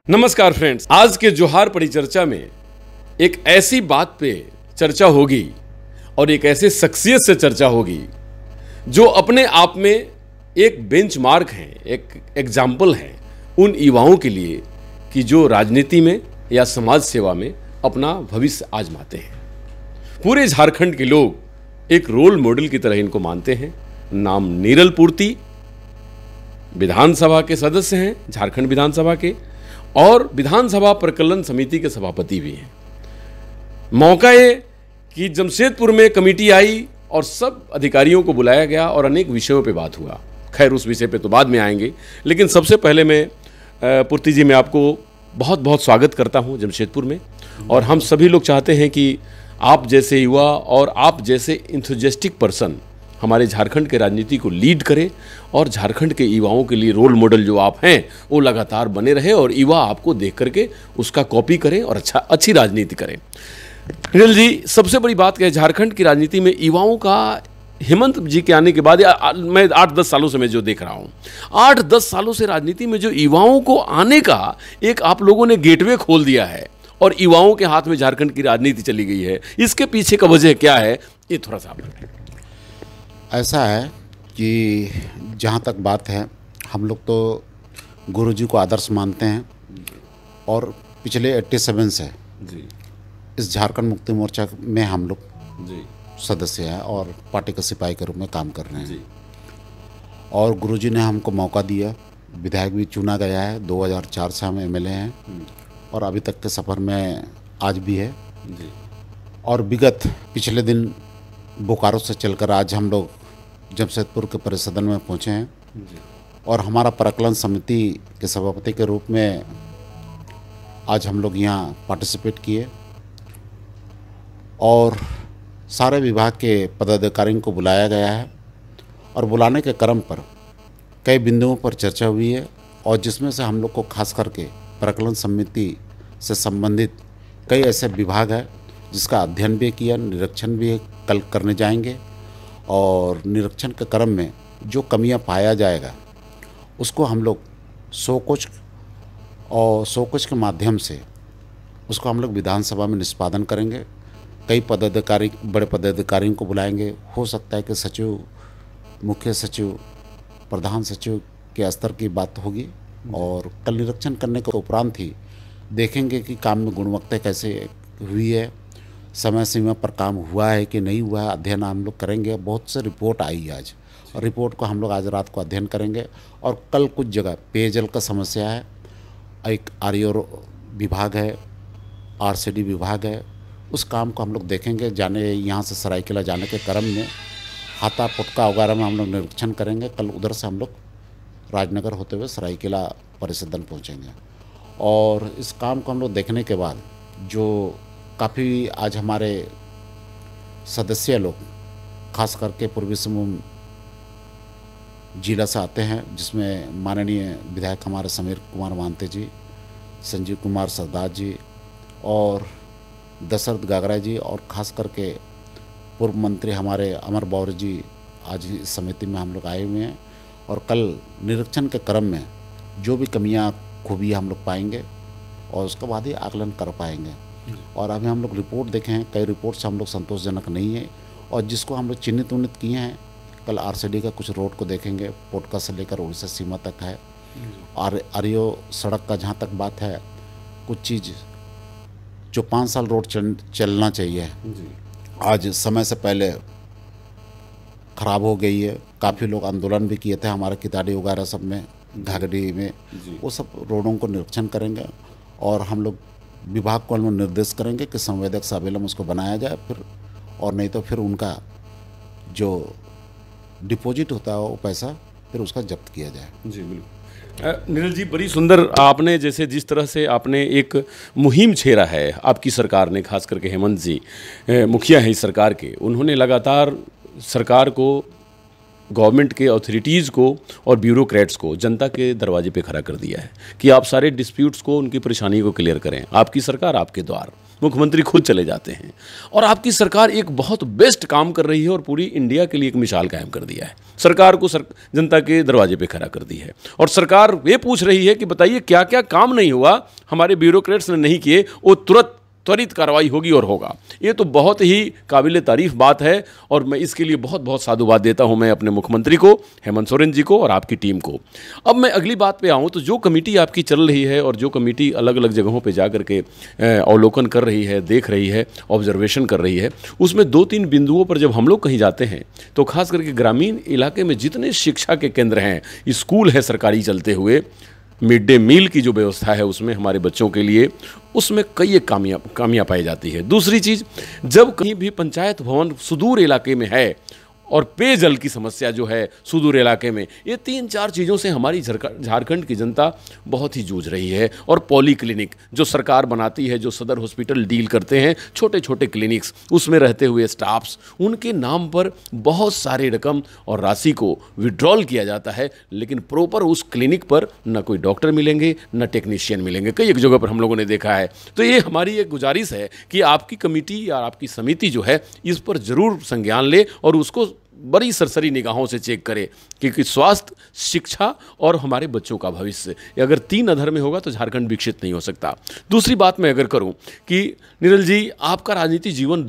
नमस्कार फ्रेंड्स, आज के जोहार परिचर्चा में एक ऐसी बात पे चर्चा होगी और एक ऐसे शख्सियत से चर्चा होगी जो अपने आप में एक बेंचमार्क हैं, एक एग्जाम्पल हैं उन युवाओं के लिए कि जो राजनीति में या समाज सेवा में अपना भविष्य आजमाते हैं। पूरे झारखंड के लोग एक रोल मॉडल की तरह इनको मानते हैं। नाम नीरल पूर्ति, विधानसभा के सदस्य हैं, झारखंड विधानसभा के, और विधानसभा प्रकलन समिति के सभापति भी हैं। मौका ये कि जमशेदपुर में कमेटी आई और सब अधिकारियों को बुलाया गया और अनेक विषयों पे बात हुआ। खैर, उस विषय पे तो बाद में आएंगे, लेकिन सबसे पहले मैं पूर्ति जी, मैं आपको बहुत बहुत स्वागत करता हूं जमशेदपुर में। और हम सभी लोग चाहते हैं कि आप जैसे युवा और आप जैसे इंथुजियास्टिक पर्सन हमारे झारखंड के राजनीति को लीड करें और झारखंड के युवाओं के लिए रोल मॉडल जो आप हैं वो लगातार बने रहे और युवा आपको देख करके उसका कॉपी करें और अच्छी राजनीति करें। नीरल जी, सबसे बड़ी बात क्या है, झारखंड की राजनीति में युवाओं का हेमंत जी के आने के बाद मैं 8-10 सालों से मैं जो देख रहा हूँ, 8-10 सालों से राजनीति में जो युवाओं को आने का एक आप लोगों ने गेटवे खोल दिया है और युवाओं के हाथ में झारखंड की राजनीति चली गई है। इसके पीछे का वजह क्या है, ये थोड़ा सा आप बताएं। ऐसा है कि जहाँ तक बात है, हम लोग तो गुरुजी को आदर्श मानते हैं और पिछले 87 से जी इस झारखंड मुक्ति मोर्चा में हम लोग जी सदस्य हैं और पार्टी का सिपाही के रूप में काम कर रहे हैं जी। और गुरुजी ने हमको मौका दिया, विधायक भी चुना गया है। 2004 से हम एमएलए हैं और अभी तक के सफ़र में आज भी है जी। और विगत पिछले दिन बोकारो से चलकर आज हम लोग जमशेदपुर के परिसदन में पहुंचे हैं जी। और हमारा प्रकलन समिति के सभापति के रूप में आज हम लोग यहाँ पार्टिसिपेट किए और सारे विभाग के पदाधिकारियों को बुलाया गया है और बुलाने के क्रम पर कई बिंदुओं पर चर्चा हुई है और जिसमें से हम लोग को खास करके प्रकलन समिति से संबंधित कई ऐसे विभाग हैं जिसका अध्ययन भी किया, निरीक्षण भी कल करने जाएंगे और निरीक्षण के क्रम में जो कमियां पाया जाएगा उसको हम लोग शोकोच के माध्यम से उसको हम लोग विधानसभा में निष्पादन करेंगे। कई पदाधिकारी, बड़े पदाधिकारियों को बुलाएंगे। हो सकता है कि सचिव, मुख्य सचिव, प्रधान सचिव के स्तर की बात होगी और कल निरीक्षण करने के उपरांत ही देखेंगे कि काम में गुणवत्ता कैसे हुई है, समय सीमा पर काम हुआ है कि नहीं हुआ है, अध्ययन हम लोग करेंगे। बहुत से रिपोर्ट आई है आज और रिपोर्ट को हम लोग आज रात को अध्ययन करेंगे और कल कुछ जगह पेयजल का समस्या है, एक आरओ विभाग है, आरसीडी विभाग है, उस काम को हम लोग देखेंगे। जाने यहाँ से सरायकेला जाने के क्रम में हाथा पुटका वगैरह में हम लोग निरीक्षण करेंगे। कल उधर से हम लोग राजनगर होते हुए सरायकेला परिसदन पहुँचेंगे और इस काम को हम लोग देखने के बाद जो काफ़ी आज हमारे सदस्य लोग खास करके पूर्वी सिंहभूम जिला से आते हैं, जिसमें माननीय विधायक हमारे समीर कुमार मानते जी, संजीव कुमार सरदार जी और दशरथ गागरा जी और ख़ास करके पूर्व मंत्री हमारे अमर बौर जी आज इस समिति में हम लोग आए हुए हैं और कल निरीक्षण के क्रम में जो भी कमियां खूबियां हम लोग पाएंगे और उसके बाद ही आकलन कर पाएंगे। और अभी हम लोग रिपोर्ट देखे हैं, कई रिपोर्ट से हम लोग संतोषजनक नहीं है और जिसको हम लोग चिन्हित किए हैं। कल आरसीडी का कुछ रोड को देखेंगे, पोटका से लेकर उड़ीसा सीमा तक है और आरओ सड़क का जहाँ तक बात है, कुछ चीज़ जो 5 साल रोड चलना चाहिए आज समय से पहले ख़राब हो गई है। काफ़ी लोग आंदोलन भी किए थे हमारे किताड़ी वगैरह सब में, घाघडी में, वो सब रोडों को निरीक्षण करेंगे और हम लोग विभाग को हम निर्देश करेंगे कि संवेदक से अविलंब उसको बनाया जाए, फिर और नहीं तो फिर उनका जो डिपॉजिट होता है वो पैसा फिर उसका जब्त किया जाए। जी बिल्कुल। नीरल जी, बड़ी सुंदर आपने जैसे जिस तरह से आपने एक मुहिम छेड़ा है आपकी सरकार ने, खास करके हेमंत जी मुखिया हैं इस सरकार के, उन्होंने लगातार सरकार को, गवर्नमेंट के अथॉरिटीज़ को और ब्यूरोक्रेट्स को जनता के दरवाजे पे खड़ा कर दिया है कि आप सारे डिस्प्यूट्स को, उनकी परेशानी को क्लियर करें। आपकी सरकार, आपके द्वार, मुख्यमंत्री खुद चले जाते हैं। और आपकी सरकार एक बहुत बेस्ट काम कर रही है और पूरी इंडिया के लिए एक मिसाल कायम कर दिया है। सरकार को जनता के दरवाजे पे खड़ा कर दी है और सरकार ये पूछ रही है कि बताइए क्या क्या काम नहीं हुआ, हमारे ब्यूरोक्रेट्स ने नहीं किए, वो त्वरित कार्रवाई होगी और होगा। ये तो बहुत ही काबिल तारीफ बात है और मैं इसके लिए बहुत बहुत साधुवाद देता हूं मैं अपने मुख्यमंत्री को, हेमंत सोरेन जी को और आपकी टीम को। अब मैं अगली बात पे आऊं तो जो कमेटी आपकी चल रही है और जो कमेटी अलग अलग जगहों पे जा करके अवलोकन कर रही है, देख रही है, ऑब्जर्वेशन कर रही है, उसमें 2-3 बिंदुओं पर जब हम लोग कहीं जाते हैं तो खास करके ग्रामीण इलाके में जितने शिक्षा के केंद्र हैं, स्कूल है सरकारी चलते हुए, मिड डे मील की जो व्यवस्था है उसमें हमारे बच्चों के लिए, उसमें कई एक कामियाँ पाई जाती है। दूसरी चीज़, जब कहीं भी पंचायत भवन सुदूर इलाके में है और पेयजल की समस्या जो है सुदूर इलाके में, ये 3-4 चीज़ों से हमारी झारखंड की जनता बहुत ही जूझ रही है। और पॉली क्लिनिक जो सरकार बनाती है, जो सदर हॉस्पिटल डील करते हैं, छोटे छोटे क्लिनिक्स, उसमें रहते हुए स्टाफ्स, उनके नाम पर बहुत सारे रकम और राशि को विड्रॉल किया जाता है, लेकिन प्रॉपर उस क्लिनिक पर न कोई डॉक्टर मिलेंगे, न टेक्नीशियन मिलेंगे, कई एक जगह पर हम लोगों ने देखा है। तो ये हमारी एक गुजारिश है कि आपकी कमेटी या आपकी समिति जो है इस पर ज़रूर संज्ञान ले और उसको बड़ी सरसरी निगाहों से चेक करे, क्योंकि स्वास्थ्य, शिक्षा और हमारे बच्चों का भविष्य, अगर 3 अधर में होगा तो झारखंड विकसित नहीं हो सकता। दूसरी बात मैं अगर करूं कि नीरल जी, आपका राजनीति जीवन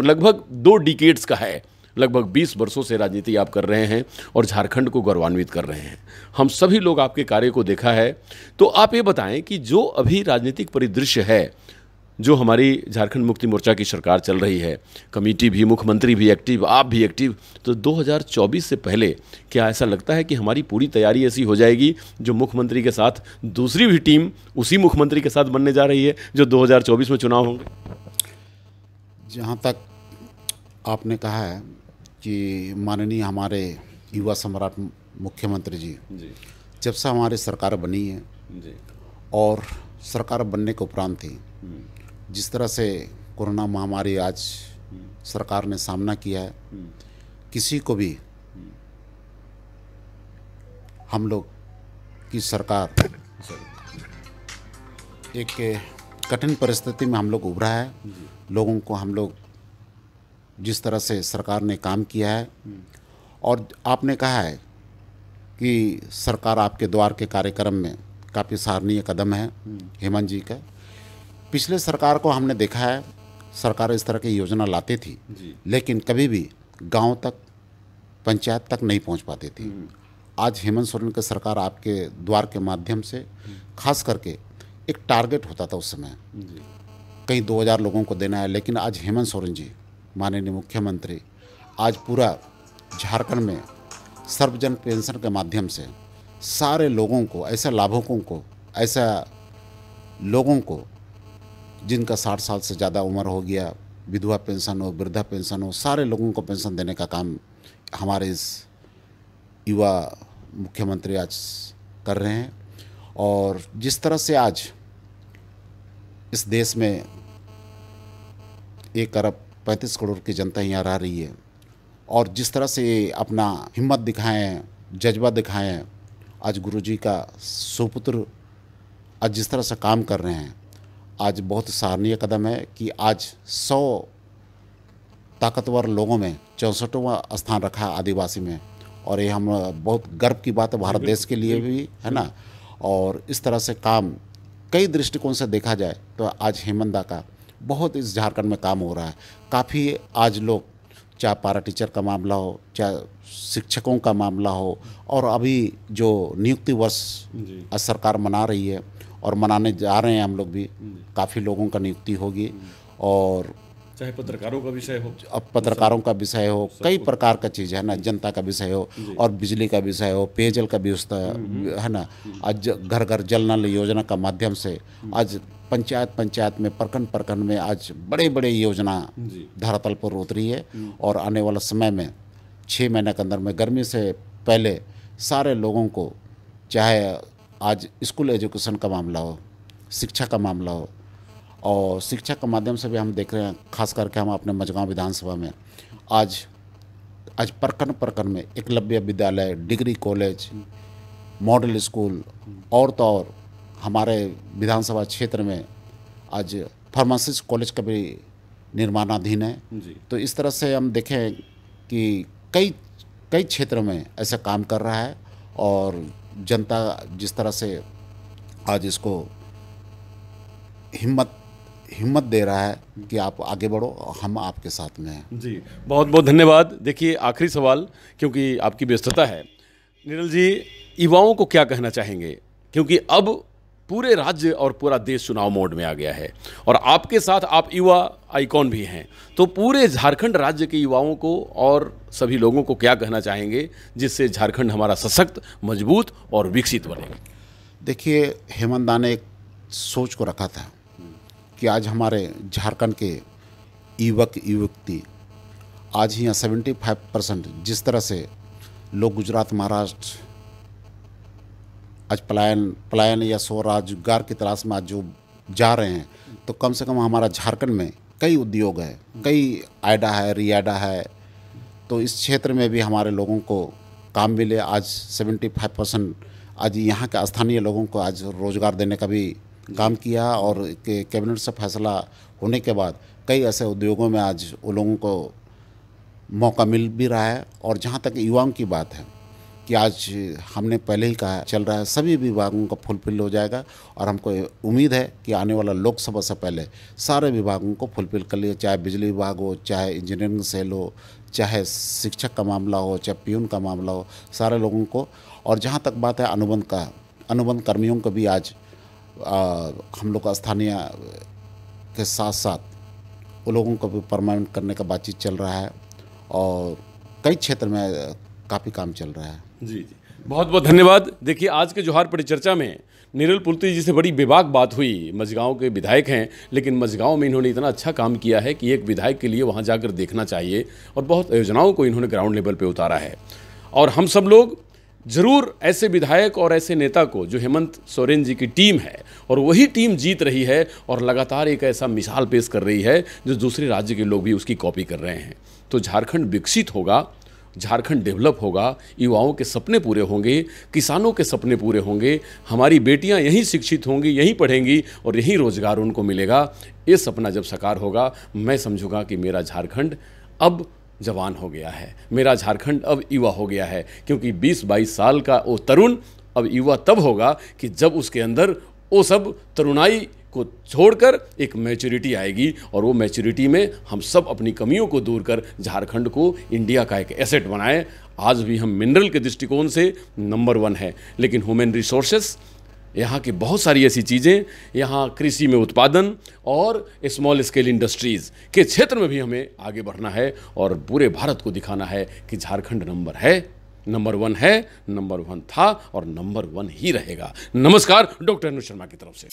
लगभग 2 डिकेड्स का है, लगभग 20 वर्षों से राजनीति आप कर रहे हैं और झारखंड को गौरवान्वित कर रहे हैं। हम सभी लोग आपके कार्य को देखा है। तो आप ये बताएं कि जो अभी राजनीतिक परिदृश्य है, जो हमारी झारखंड मुक्ति मोर्चा की सरकार चल रही है, कमेटी भी, मुख्यमंत्री भी एक्टिव, आप भी एक्टिव, तो 2024 से पहले क्या ऐसा लगता है कि हमारी पूरी तैयारी ऐसी हो जाएगी जो मुख्यमंत्री के साथ दूसरी भी टीम उसी मुख्यमंत्री के साथ बनने जा रही है जो 2024 में चुनाव होंगे? जहाँ तक आपने कहा है कि माननीय हमारे युवा सम्राट मुख्यमंत्री जी जब से हमारी सरकार बनी है और सरकार बनने के उपरांत ही जिस तरह से कोरोना महामारी आज सरकार ने सामना किया है, किसी को भी हम लोग की सरकार एक कठिन परिस्थिति में हम लोग उभरा है। लोगों को हम लोग जिस तरह से सरकार ने काम किया है, और आपने कहा है कि सरकार आपके द्वार के कार्यक्रम में काफ़ी सराहनीय कदम है हेमंत जी का। पिछले सरकार को हमने देखा है, सरकार इस तरह की योजना लाती थी लेकिन कभी भी गांव तक, पंचायत तक नहीं पहुंच पाती थी। आज हेमंत सोरेन की सरकार आपके द्वार के माध्यम से, खास करके एक टारगेट होता था उस समय, कहीं 2000 लोगों को देना है, लेकिन आज हेमंत सोरेन जी माननीय मुख्यमंत्री आज पूरा झारखंड में सर्वजन पेंशन के माध्यम से सारे लोगों को, ऐसे लाभुकों को, ऐसा लोगों को जिनका 60 साल से ज़्यादा उम्र हो गया, विधवा पेंशन हो, वृद्धा पेंशन हो, सारे लोगों को पेंशन देने का काम हमारे इस युवा मुख्यमंत्री आज कर रहे हैं। और जिस तरह से आज इस देश में 1 अरब 35 करोड़ की जनता यहाँ रह रही है और जिस तरह से अपना हिम्मत दिखाएं, जज्बा दिखाएं, आज गुरुजी का सुपुत्र आज जिस तरह से काम कर रहे हैं, आज बहुत सराहनीय कदम है कि आज 100 ताकतवर लोगों में 64वां स्थान रखा आदिवासी में, और ये हम बहुत गर्व की बात है भारत देश के लिए भी, है ना। और इस तरह से काम कई दृष्टिकोण से देखा जाए तो आज हेमंत दा का बहुत इस झारखंड में काम हो रहा है। काफ़ी आज लोग, चाहे पारा टीचर का मामला हो, चाहे शिक्षकों का मामला हो, और अभी जो नियुक्ति वर्ष आज सरकार मना रही है और मनाने जा रहे हैं हम लोग भी, काफ़ी लोगों का नियुक्ति होगी, और चाहे पत्रकारों का विषय हो, अब पत्रकारों का विषय हो, कई प्रकार का चीज़ है ना, जनता का विषय हो और बिजली का विषय हो, पेयजल का व्यवस्था है ना। आज घर घर जल नल योजना का माध्यम से आज पंचायत में, प्रखंड में आज बड़े बड़े योजना धरातल पर उतरी है। और आने वाला समय में 6 महीने के अंदर में, गर्मी से पहले सारे लोगों को, चाहे आज स्कूल एजुकेशन का मामला हो, शिक्षा का मामला हो, और शिक्षा के माध्यम से भी हम देख रहे हैं, खास करके हम अपने मझगांव विधानसभा में आज प्रखंड में एकलव्य विद्यालय, डिग्री कॉलेज, मॉडल स्कूल, और तो और हमारे विधानसभा क्षेत्र में आज फार्मासिस्ट कॉलेज का भी निर्माणाधीन है जी। तो इस तरह से हम देखें कि कई कई क्षेत्रों में ऐसा काम कर रहा है और जनता जिस तरह से आज इसको हिम्मत दे रहा है कि आप आगे बढ़ो, हम आपके साथ में हैं। जी, बहुत बहुत धन्यवाद। देखिए, आखिरी सवाल, क्योंकि आपकी व्यस्तता है, निरल जी, युवाओं को क्या कहना चाहेंगे? क्योंकि अब पूरे राज्य और पूरा देश चुनाव मोड में आ गया है और आपके साथ आप युवा आइकॉन भी हैं, तो पूरे झारखंड राज्य के युवाओं को और सभी लोगों को क्या कहना चाहेंगे जिससे झारखंड हमारा सशक्त, मजबूत और विकसित बने? देखिए, हेमंत दा ने एक सोच को रखा था कि आज हमारे झारखंड के युवक युवती आज यहाँ 75% जिस तरह से लोग गुजरात, महाराष्ट्र आज पलायन या स्वरोजगार की तलाश में आज जो जा रहे हैं, तो कम से कम हमारा झारखंड में कई उद्योग है, कई आइडा है, रियाडा है, तो इस क्षेत्र में भी हमारे लोगों को काम मिले। आज 75% आज यहाँ के स्थानीय लोगों को आज रोज़गार देने का भी काम किया और कैबिनेट से फैसला होने के बाद कई ऐसे उद्योगों में आज उन लोगों को मौका मिल भी रहा है। और जहाँ तक युवाओं की बात है कि आज हमने पहले ही कहा चल रहा है, सभी विभागों का फुलफिल हो जाएगा और हमको उम्मीद है कि आने वाला लोकसभा से पहले सारे विभागों को फुलफिल कर लिया, चाहे बिजली विभाग हो, चाहे इंजीनियरिंग सेल हो, चाहे शिक्षक का मामला हो, चाहे पियून का मामला हो, सारे लोगों को। और जहाँ तक बात है अनुबंध कर्मियों को भी आज हम लोग स्थानीय के साथ साथ उन लोगों को भी परमानेंट करने का बातचीत चल रहा है और कई क्षेत्र में काफ़ी काम चल रहा है। जी, बहुत बहुत धन्यवाद। देखिए, आज के जोहार परिचर्चा में निरल पुलती जी से बड़ी बेबाक बात हुई। मझगांव के विधायक हैं, लेकिन मझगांव में इन्होंने इतना अच्छा काम किया है कि एक विधायक के लिए वहां जाकर देखना चाहिए और बहुत योजनाओं को इन्होंने ग्राउंड लेवल पे उतारा है। और हम सब लोग जरूर ऐसे विधायक और ऐसे नेता को, जो हेमंत सोरेन जी की टीम है और वही टीम जीत रही है और लगातार एक ऐसा मिसाल पेश कर रही है जो दूसरे राज्य के लोग भी उसकी कॉपी कर रहे हैं, तो झारखंड विकसित होगा, झारखंड डेवलप होगा, युवाओं के सपने पूरे होंगे, किसानों के सपने पूरे होंगे, हमारी बेटियां यहीं शिक्षित होंगी, यहीं पढ़ेंगी और यहीं रोजगार उनको मिलेगा। ये सपना जब साकार होगा, मैं समझूंगा कि मेरा झारखंड अब जवान हो गया है, मेरा झारखंड अब युवा हो गया है। क्योंकि 20-22 साल का वो तरुण अब युवा तब होगा कि जब उसके अंदर वो सब तरुणाई को छोड़कर एक मैच्योरिटी आएगी और वो मैच्योरिटी में हम सब अपनी कमियों को दूर कर झारखंड को इंडिया का एक एसेट बनाएं। आज भी हम मिनरल के दृष्टिकोण से नंबर 1 है, लेकिन ह्यूमन रिसोर्सेस, यहाँ की बहुत सारी ऐसी चीज़ें, यहाँ कृषि में उत्पादन और स्मॉल स्केल इंडस्ट्रीज़ के क्षेत्र में भी हमें आगे बढ़ना है और पूरे भारत को दिखाना है कि झारखंड नंबर 1 है, नंबर 1 था और नंबर 1 ही रहेगा। नमस्कार, डॉक्टर अनुज शर्मा की तरफ से।